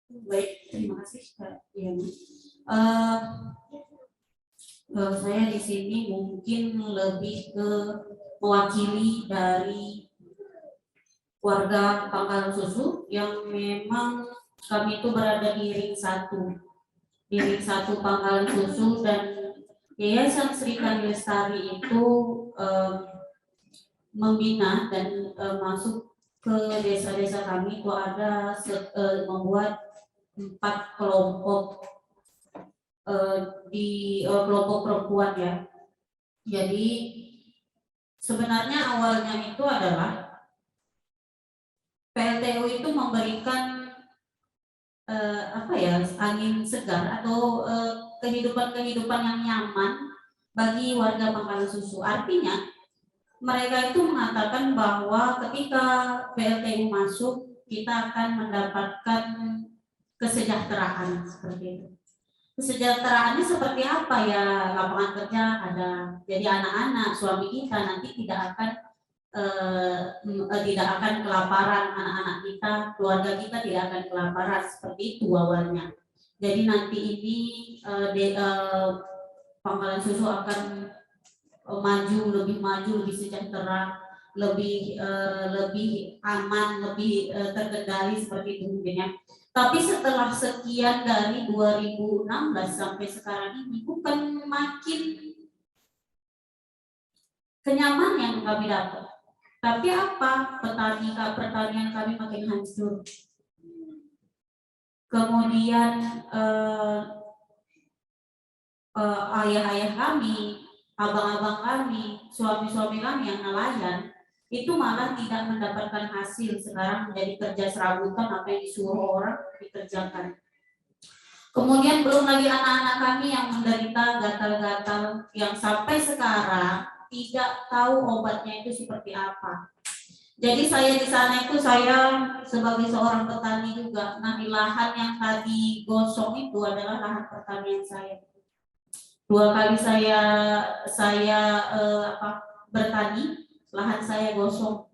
Baik, terima kasih Kak Diana. Saya di sini mungkin lebih ke mewakili dari warga Pangkalan Susu yang memang kami itu berada di ring satu Pangkalan Susu, dan Yayasan Sri Kandi Lestari itu eh, membina dan masuk ke desa-desa kami itu ada membuat 4 kelompok eh, di kelompok perempuan ya. Jadi sebenarnya awalnya itu adalah PLTU itu memberikan apa ya, angin segar atau kehidupan-kehidupan yang nyaman bagi warga Pangkalan Susu. Artinya mereka itu mengatakan bahwa ketika PLTU masuk kita akan mendapatkan kesejahteraan seperti itu. Kesejahteraannya seperti apa ya? Lapangan kerja ada, jadi anak-anak suami kita nanti tidak akan kelaparan, anak-anak kita, keluarga kita tidak akan kelaparan, seperti itu awalnya. Jadi nanti ini Pangkalan Susu akan maju, lebih sejahtera, lebih aman, lebih terkendali, seperti itu mungkin ya. Tapi setelah sekian dari 2016 sampai sekarang ini, bukan makin kenyamanan yang kami dapat, tapi apa? Pertanian kami makin hancur. Kemudian ayah-ayah kami, abang-abang kami, suami-suami kami yang nelayan, itu malah tidak mendapatkan hasil. Sekarang menjadi kerja serabutan, apa yang disuruh orang dikerjakan. Kemudian belum lagi anak-anak kami yang menderita gatal-gatal, yang sampai sekarang tidak tahu obatnya itu seperti apa. Jadi saya di sana itu, saya sebagai seorang petani juga. Nah, di lahan yang tadi gosong itu adalah lahan pertanian saya. 2 kali saya bertani, lahan saya gosong.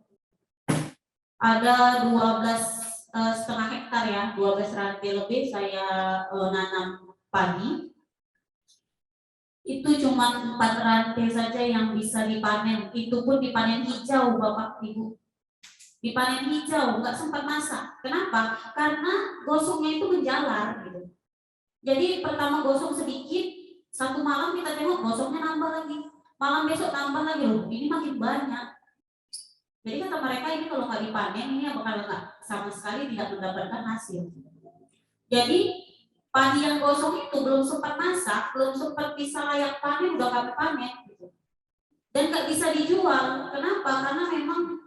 Ada 12,5 hektar ya, 12 rantai lebih saya nanam padi. Itu cuma 4 rantai saja yang bisa dipanen. Itu pun dipanen hijau, Bapak Ibu. Dipanen hijau, nggak sempat masak. Kenapa? Karena gosongnya itu menjalar gitu. Jadi pertama gosong sedikit, satu malam kita tengok gosongnya nambah lagi. Malam besok nambah lagi, loh ini makin banyak. Jadi kata mereka ini kalau nggak dipanen, ini bakal nggak sama sekali tidak mendapatkan hasil. Jadi padi yang gosong itu belum sempat masak, belum sempat bisa layak panen, udah kami panen gitu. Dan nggak bisa dijual. Kenapa? Karena memang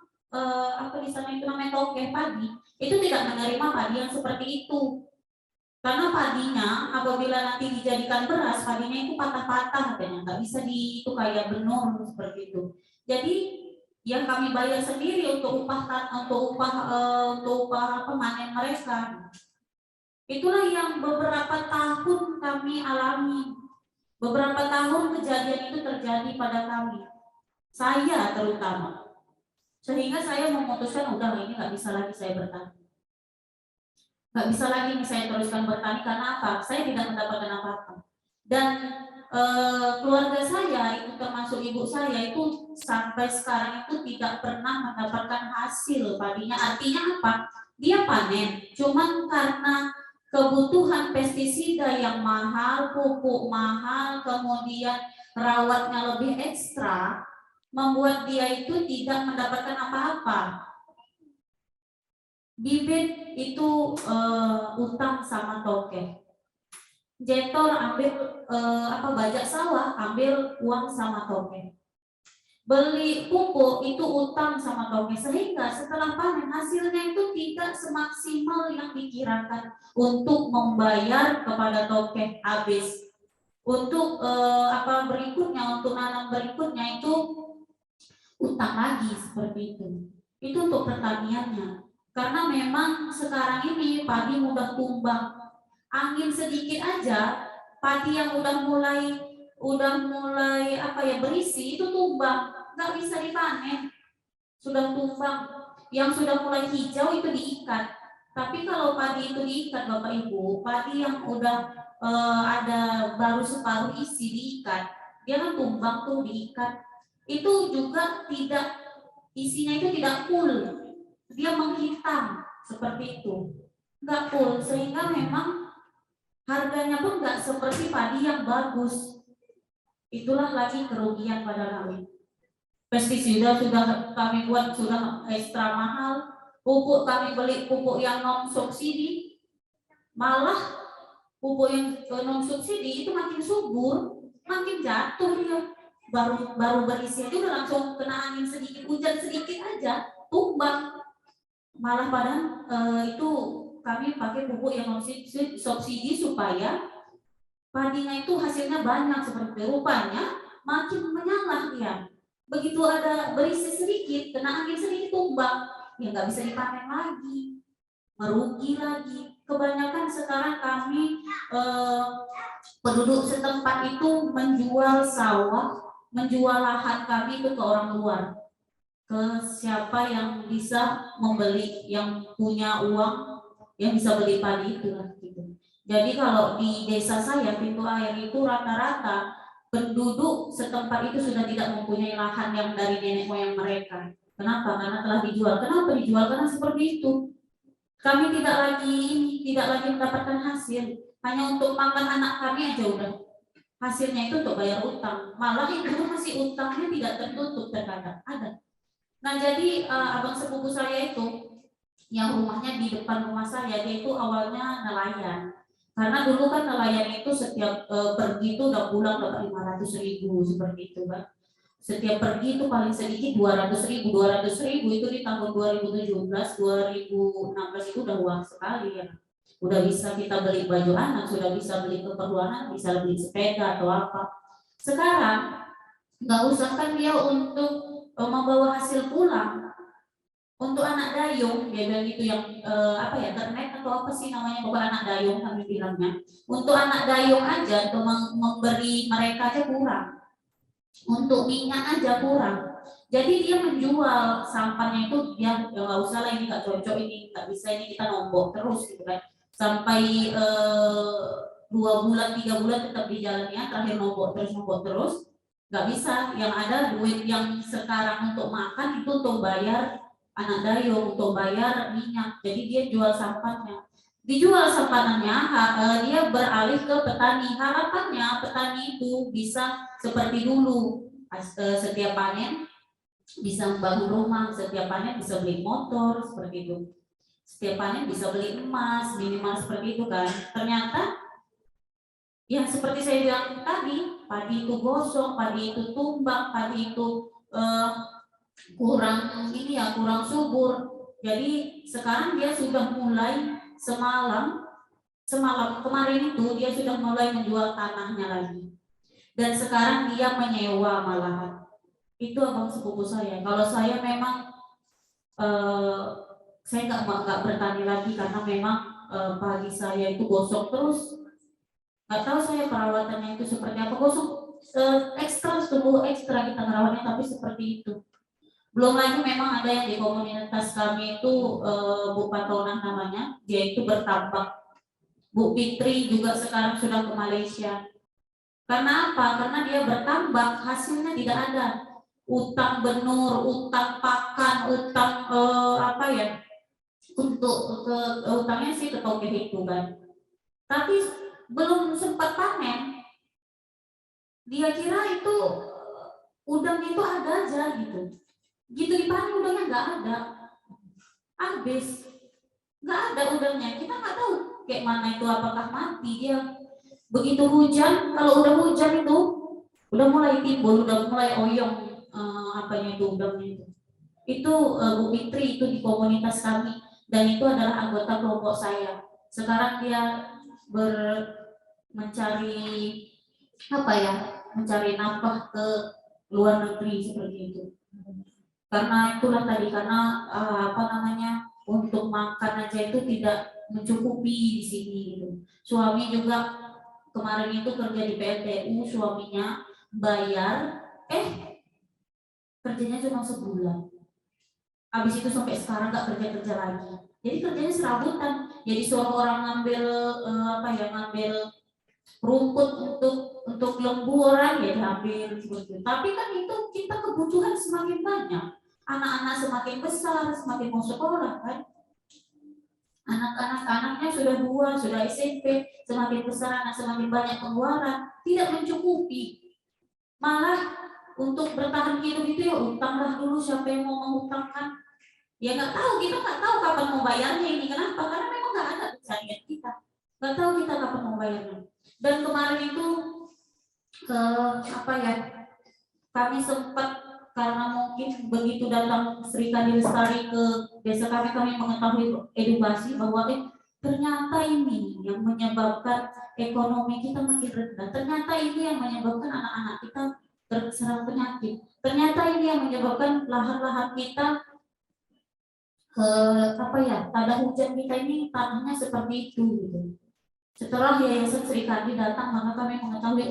apa di sana itu namanya tokeh padi, itu tidak menerima padi yang seperti itu. Karena padinya apabila nanti dijadikan beras, padinya itu patah-patah katanya, nggak bisa itu kayak benur seperti itu. Jadi yang kami bayar sendiri untuk upah pemanen mereka. Itulah yang beberapa tahun kami alami. Beberapa tahun kejadian itu terjadi pada kami. Saya terutama. Sehingga saya memutuskan udah ini nggak bisa lagi saya bertani. Nggak bisa lagi saya teruskan bertani karena apa? Saya tidak mendapatkan apa-apa. Dan keluarga saya itu termasuk ibu saya itu sampai sekarang itu tidak pernah mendapatkan hasil padinya. Artinya apa? Dia panen, cuman karena kebutuhan pestisida yang mahal, pupuk mahal, kemudian rawatnya lebih ekstra, membuat dia itu tidak mendapatkan apa-apa. Bibit itu utang sama tokeh. Jetor ambil bajak sawah, ambil uang sama tokeh. Beli pupuk itu utang sama tokeh, sehingga setelah panen hasilnya itu tidak semaksimal yang dikirakan untuk membayar kepada tokeh habis. Untuk berikutnya, untuk nanam berikutnya itu utang lagi seperti itu. Itu untuk pertaniannya. Karena memang sekarang ini padi mudah tumbang. Angin sedikit aja, padi yang udah mulai berisi itu tumbang, nggak bisa dipanen. Sudah tumbang. Yang sudah mulai hijau itu diikat. Tapi kalau padi itu diikat Bapak Ibu, padi yang udah ada baru separuh isi diikat, dia kan tumbang tuh diikat, itu juga tidak, isinya itu tidak full, dia menghitam seperti itu, nggak full, sehingga memang harganya pun nggak seperti padi yang bagus. Itulah lagi kerugian pada kami. Pestisida sudah kami buat sudah ekstra mahal, pupuk kami beli pupuk yang non subsidi, malah pupuk yang non subsidi itu makin subur, makin jatuh dia. Baru berisi aja udah langsung kena angin sedikit, hujan sedikit aja tumbang. Malah padahal itu kami pakai pupuk yang non subsidi supaya padinya itu hasilnya banyak seperti rupanya makin menyalah dia. Begitu ada berisi sedikit, kena angin sedikit tumbang, ya nggak bisa dipanen lagi, merugi lagi. Kebanyakan sekarang kami penduduk setempat itu menjual sawah, menjual lahan kami itu ke orang luar, ke siapa yang bisa membeli, yang punya uang, yang bisa beli padi itu lah gitu. Jadi kalau di desa saya Pintu Air itu rata-rata penduduk setempat itu sudah tidak mempunyai lahan yang dari nenek moyang mereka. Kenapa? Karena telah dijual. Kenapa dijual? Karena seperti itu. Kami tidak lagi mendapatkan hasil. Hanya untuk makan anak kami aja udah. Hasilnya itu untuk bayar utang. Malah itu masih utangnya tidak tertutup terkadang. Ada. Nah jadi abang sepupu saya itu yang rumahnya di depan rumah saya, dia itu awalnya nelayan. Karena dulu kan nelayan itu setiap pergi itu udah pulang dapat 500.000 seperti itu kan. Setiap pergi itu paling sedikit 200.000 itu di tahun 2017, 2016 itu udah uang sekali ya. Udah bisa kita beli baju anak, sudah bisa beli keperluan, bisa beli sepeda atau apa. Sekarang nggak usah kan dia untuk membawa hasil pulang. Untuk anak dayung, dia bilang itu yang apa ya, ternak atau apa sih namanya, bukan anak dayung kami bilangnya. Untuk anak dayung aja, untuk memberi mereka aja kurang. Untuk minyak aja kurang. Jadi dia menjual sampahnya itu, dia nggak usah lah, ini nggak cocok, ini nggak bisa, ini kita nombok terus gitu kan. Sampai 2 bulan, 3 bulan tetap di jalannya, terakhir nombok terus. Nggak bisa, yang ada duit yang sekarang untuk makan itu untuk bayar anak dayung, untuk bayar minyak. Jadi dia jual sampahnya. Dijual sampahnya, dia beralih ke petani. Harapannya petani itu bisa seperti dulu, setiap panen bisa membangun rumah, setiap panen bisa beli motor, seperti itu. Setiap panen bisa beli emas, minimal seperti itu kan. Ternyata yang seperti saya bilang tadi, padi itu gosong, padi itu tumbang, padi itu kurang ini ya, kurang subur. Jadi sekarang dia sudah mulai semalam kemarin itu dia sudah mulai menjual tanahnya lagi. Dan sekarang dia menyewa malahan. Itu abang sepupu saya. Kalau saya memang saya nggak bertani lagi karena memang padi saya itu gosong terus. Nggak tahu saya perawatannya itu seperti apa, gosong ekstra, tumbuh ekstra kita merawatnya, tapi seperti itu. Belum lagi memang ada yang di komunitas kami itu Bu Patonah namanya, dia itu bertambak. Bu Fitri juga sekarang sudah ke Malaysia. Karena apa? Karena dia bertambak, hasilnya tidak ada. Utang benur, utang pakan, utang apa ya? Untuk utangnya sih ke toke itu kan. Tapi belum sempat panen. Dia kira itu udangnya itu ada aja gitu. Gitu dipanen udangnya nggak ada, habis, nggak ada udangnya. Kita nggak tahu kayak mana itu, apakah mati dia. Begitu hujan, kalau udah hujan itu udah mulai timbul, udah mulai oyong apanya itu udangnya itu. Itu Bu Fitri itu di komunitas kami, dan itu adalah anggota kelompok saya. Sekarang dia mencari apa ya, mencari nafkah ke luar negeri seperti itu. Karena itulah tadi, karena apa namanya, untuk makan aja itu tidak mencukupi di sini gitu. Suami juga kemarin itu kerja di PLTU, suaminya bayar, kerjanya cuma sebulan. Habis itu sampai sekarang nggak kerja lagi. Jadi kerjanya serabutan. Jadi suruh orang ngambil ngambil rumput untuk lemburan ya diambil seperti itu. Tapi kan itu kita kebutuhan semakin banyak. Anak-anak semakin besar, semakin mau sekolah kan. Anak-anaknya sudah sudah SMP, semakin besar anak semakin banyak pengeluaran, tidak mencukupi. Malah untuk bertahan hidup itu ya utanglah dulu, siapa yang mau mengutangkan. Ya nggak tahu, kita nggak tahu kapan mau bayarnya ini. Kenapa? Karena memang nggak ada pencarian kita. Nggak tahu kita kapan mau bayarnya. Dan kemarin itu kami sempat, karena mungkin begitu datang Sri Kandi Lestari ke desa kami mengetahui edukasi bahwa ternyata ini yang menyebabkan ekonomi kita makin rendah. Ternyata ini yang menyebabkan anak-anak kita terserang penyakit. Ternyata ini yang menyebabkan lahan-lahan kita tanda hujan kita ini tanahnya seperti itu gitu. Setelah Yayasan Sri Kandi datang, maka kami mengetahui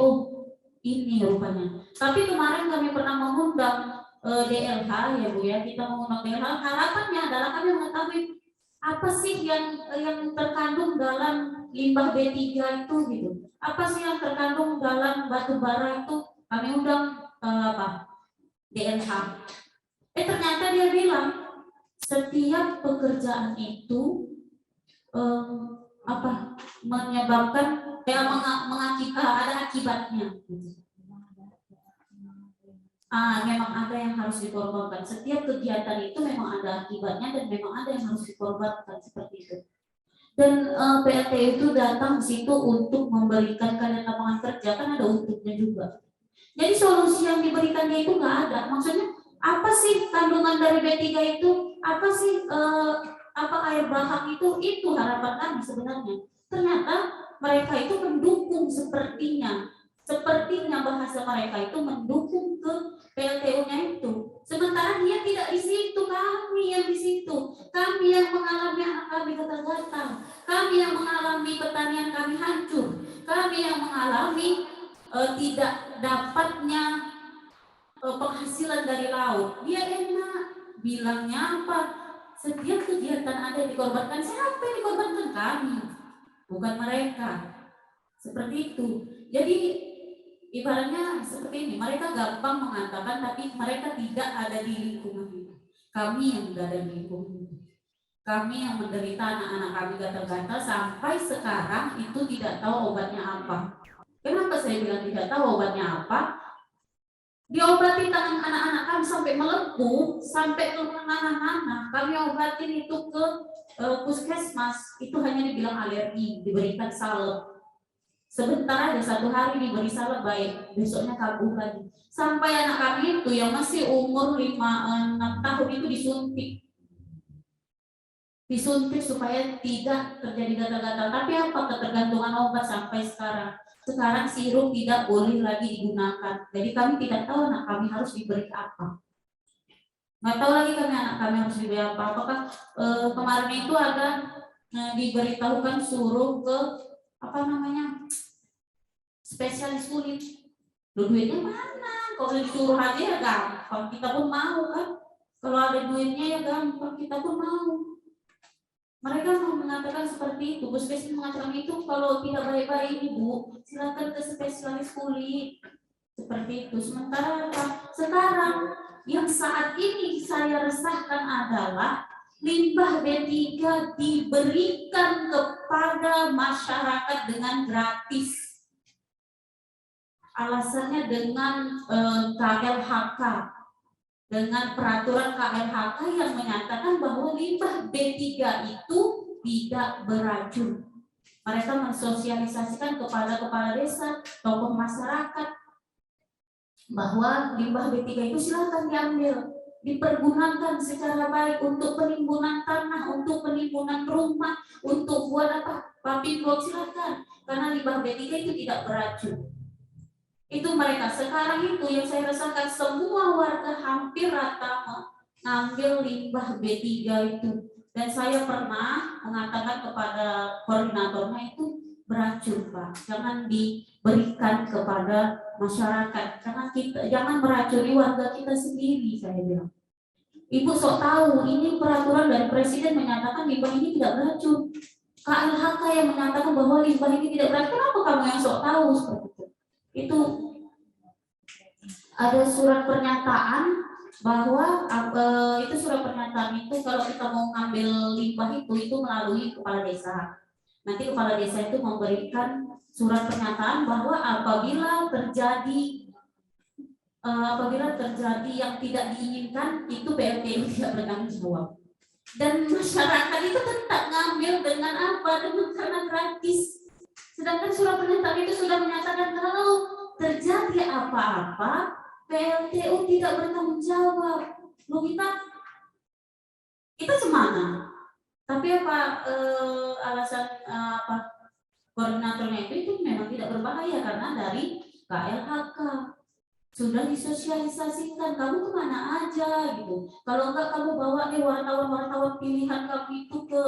ini rupanya. Tapi kemarin kami pernah mengundang DLH ya Bu ya, kita mengundang DLH. Harapannya adalah kami mengetahui apa sih yang terkandung dalam limbah B3 itu gitu. Apa sih yang terkandung dalam batu bara itu? Kami undang DLH. Ternyata dia bilang setiap pekerjaan itu menyebabkan ada akibatnya. Memang ada yang harus dikorbankan. Setiap kegiatan itu memang ada akibatnya dan memang ada yang harus dikorbankan seperti itu. Dan PLT itu datang di situ untuk memberikan kalian lapangan kerja, kan ada untuknya juga. Jadi solusi yang diberikan dia itu nggak ada. Maksudnya apa sih kandungan dari B3 itu? Apa sih air bahang itu? Itu harapan kami sebenarnya. Ternyata mereka itu mendukung sepertinya bahasa mereka itu mendukung ke PLTU-nya itu. Sementara dia tidak di situ, kami yang di situ. Kami yang mengalami anak kami gatal-gatal. Kami yang mengalami pertanian kami hancur. Kami yang mengalami tidak dapatnya penghasilan dari laut. Dia enak bilangnya apa? Setiap kegiatan ada yang dikorbankan. Siapa yang dikorbankan? Kami, bukan mereka. Seperti itu. Jadi ibaratnya seperti ini, mereka gampang mengatakan tapi mereka tidak ada di lingkungan kita. Kami yang ada di lingkungan. Kami yang menderita, anak-anak kami gatal-gatal sampai sekarang itu tidak tahu obatnya apa. Kenapa saya bilang tidak tahu obatnya apa? Diobati tangan anak-anak kami sampai melepuh, sampai ke mana-mana. Kami obatin itu ke puskesmas, itu hanya dibilang alergi, diberikan salep. Sebentar aja, 1 hari diberi salep baik, besoknya kambuh lagi. Sampai anak kami itu yang masih umur 5-6 tahun itu disuntik supaya tidak terjadi gatal-gatal. Tapi apa ketergantungan obat sampai sekarang? Sekarang sirup tidak boleh lagi digunakan. Jadi kami tidak tahu anak kami harus diberi apa. Nggak tahu lagi anak kami harus diberi apa. Apakah kemarin itu ada diberitahukan suruh ke spesialis kulit. Duitnya mana? Kalau disuruh aja ya gampang, kita pun mau kan. Kalau ada duitnya ya gampang, kita pun mau. Mereka mengatakan seperti itu, puskesmas mengatakan itu, kalau tidak baik-baik Ibu, silakan ke spesialis kulit. Seperti itu. Sementara sekarang yang saat ini saya resahkan adalah limbah B3 diberikan kepada masyarakat dengan gratis. Alasannya dengan KLHK, dengan peraturan KLHK yang menyatakan bahwa limbah B3 itu tidak beracun. Mereka mensosialisasikan kepada kepala desa, tokoh masyarakat, bahwa limbah B3 itu silakan diambil, dipergunakan secara baik untuk penimbunan tanah, untuk penimbunan rumah, untuk buat pabrik blok, silakan, karena limbah B3 itu tidak beracun. Itu mereka. Sekarang itu yang saya rasakan, semua warga hampir rata mengambil limbah B3 itu. Dan saya pernah mengatakan kepada koordinatornya itu beracun Pak, jangan diberikan kepada masyarakat, jangan meracuni warga kita sendiri, saya bilang. Ibu sok tahu, ini peraturan dari presiden menyatakan limbah ini tidak beracun. KLHK yang menyatakan bahwa limbah ini tidak beracun, kenapa kamu yang sok tahu seperti itu? Itu ada surat pernyataan bahwa itu surat pernyataan itu kalau kita mau ngambil limbah itu melalui kepala desa. Nanti kepala desa itu memberikan surat pernyataan bahwa apabila terjadi yang tidak diinginkan, itu PLTU tidak bertanggung jawab. Dan masyarakat itu tetap ngambil dengan apa? Dengan karena gratis. Sedangkan surat pernyataan itu sudah menyatakan kalau terjadi apa-apa, PLTU tidak bertanggung jawab. Loh, kita semana? Tapi apa alasan koordinatornya itu memang tidak berbahaya karena dari KLHK. Sudah disosialisasikan, kamu kemana aja gitu. Kalau enggak kamu bawa wartawan pilihan kamu itu ke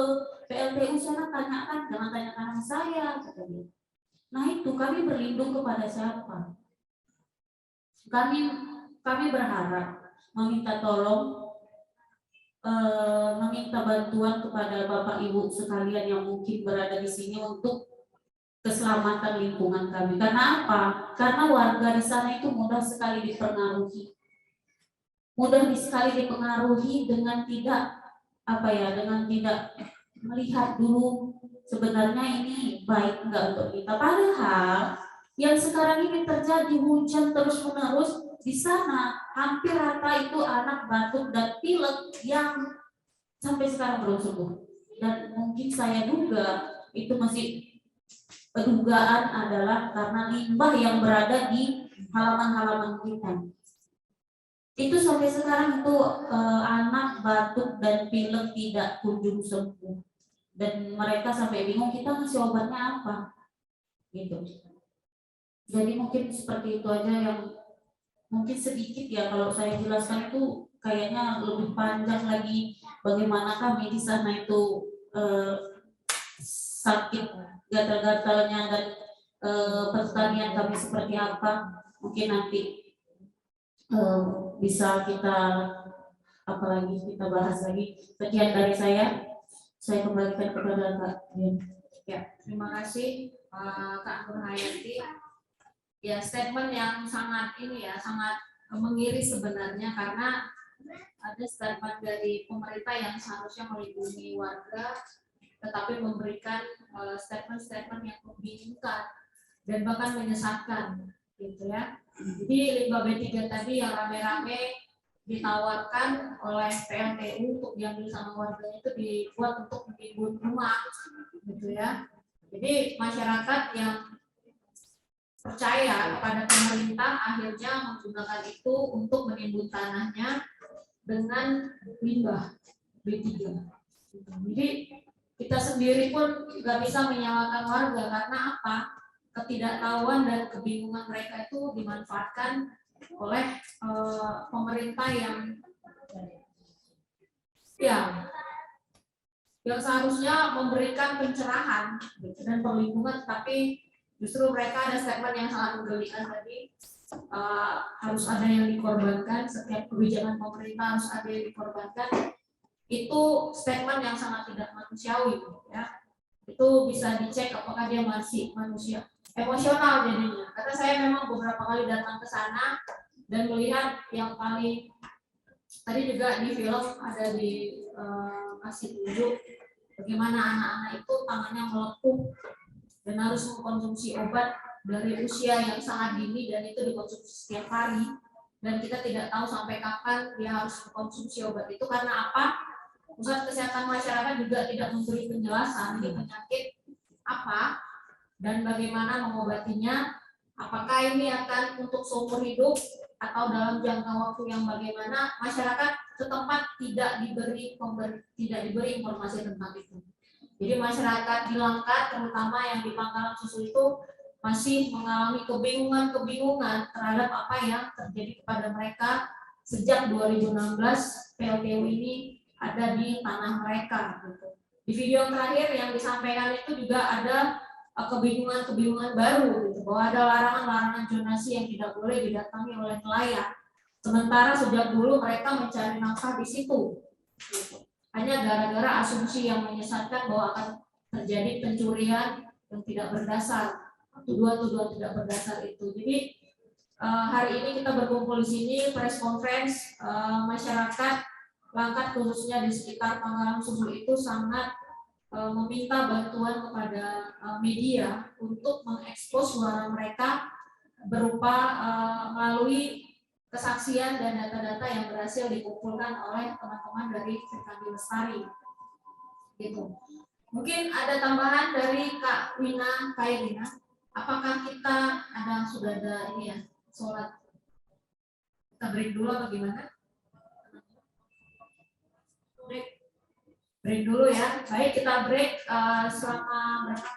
PLTU sana, tanyakan, jangan tanyakan sama saya. Nah itu kami berlindung kepada siapa? Kami berharap meminta tolong, meminta bantuan kepada Bapak Ibu sekalian yang mungkin berada di sini untuk keselamatan lingkungan kami. Karena apa? Karena warga di sana itu mudah sekali dipengaruhi. Mudah sekali dipengaruhi dengan tidak melihat dulu sebenarnya ini baik enggak untuk kita. Padahal yang sekarang ini terjadi hujan terus-menerus di sana hampir rata itu anak batuk dan pilek yang sampai sekarang belum sembuh. Dan mungkin saya duga itu masih dugaan adalah karena limbah yang berada di halaman-halaman kita. Itu sampai sekarang itu anak batuk dan pilek tidak kunjung sembuh. Dan mereka sampai bingung kita ngasih obatnya apa. Gitu. Jadi mungkin seperti itu aja yang mungkin sedikit ya kalau saya jelaskan itu kayaknya lebih panjang lagi bagaimana kami di sana itu sakit gatal-gatalnya dan pertanian kami seperti apa, mungkin nanti bisa kita kita bahas lagi. Sekian dari saya kembalikan kepada Kak Dian. Ya, terima kasih Kak Nurhayati. Ya, statement yang sangat mengiris sebenarnya, karena ada statement dari pemerintah yang seharusnya melindungi warga tetapi memberikan statement-statement yang membingungkan dan bahkan menyesatkan gitu ya. Jadi limbah B3 tadi yang rame-rame ditawarkan oleh PLTU untuk diambil sama warganya itu dibuat untuk menimbun rumah gitu ya. Jadi masyarakat yang percaya kepada pemerintah akhirnya menggunakan itu untuk menimbun tanahnya dengan limbah B3. Jadi kita sendiri pun nggak bisa menyalahkan warga karena apa? Ketidaktahuan dan kebingungan mereka itu dimanfaatkan oleh pemerintah yang seharusnya memberikan pencerahan dan perlindungan, tapi justru mereka ada statement yang sangat menggelikan tadi. Harus ada yang dikorbankan, setiap kebijakan pemerintah harus ada yang dikorbankan. Itu statement yang sangat tidak manusiawi ya. Itu bisa dicek apakah dia masih manusia emosional jadinya. Karena saya memang beberapa kali datang ke sana dan melihat yang paling tadi juga di film ada di kasih tunjuk bagaimana anak-anak itu tangannya melepuh dan harus mengkonsumsi obat dari usia yang sangat dini dan itu dikonsumsi setiap hari, dan kita tidak tahu sampai kapan dia harus mengkonsumsi obat itu. Karena apa? Pusat Kesehatan Masyarakat juga tidak memberi penjelasan ini penyakit apa dan bagaimana mengobatinya. Apakah ini akan untuk seumur hidup atau dalam jangka waktu yang bagaimana? Masyarakat setempat tidak diberi informasi tentang itu. Jadi masyarakat di Langkat, terutama yang di Pangkalan Susu itu masih mengalami kebingungan terhadap apa yang terjadi kepada mereka sejak 2016 PLTU ini ada di tanah mereka gitu. Di video terakhir yang disampaikan itu juga ada kebingungan baru gitu, bahwa ada larangan zonasi yang tidak boleh didatangi oleh nelayan. Sementara sejak dulu mereka mencari nafkah di situ. Gitu. Hanya gara-gara asumsi yang menyesatkan bahwa akan terjadi pencurian yang tidak berdasar, tuduhan-tuduhan tidak berdasar itu. Jadi hari ini kita berkumpul di sini press conference, masyarakat Langkat khususnya di sekitar Pangkalan Susu itu sangat meminta bantuan kepada media untuk mengekspos suara mereka berupa melalui kesaksian dan data-data yang berhasil dikumpulkan oleh teman-teman dari Firkandi Lestari. Gitu. Mungkin ada tambahan dari Kak Wina Kairina. Apakah kita sudah ada ini ya, sholat? Kita break dulu atau gimana? Break dulu ya. Baik, kita break selama berapa?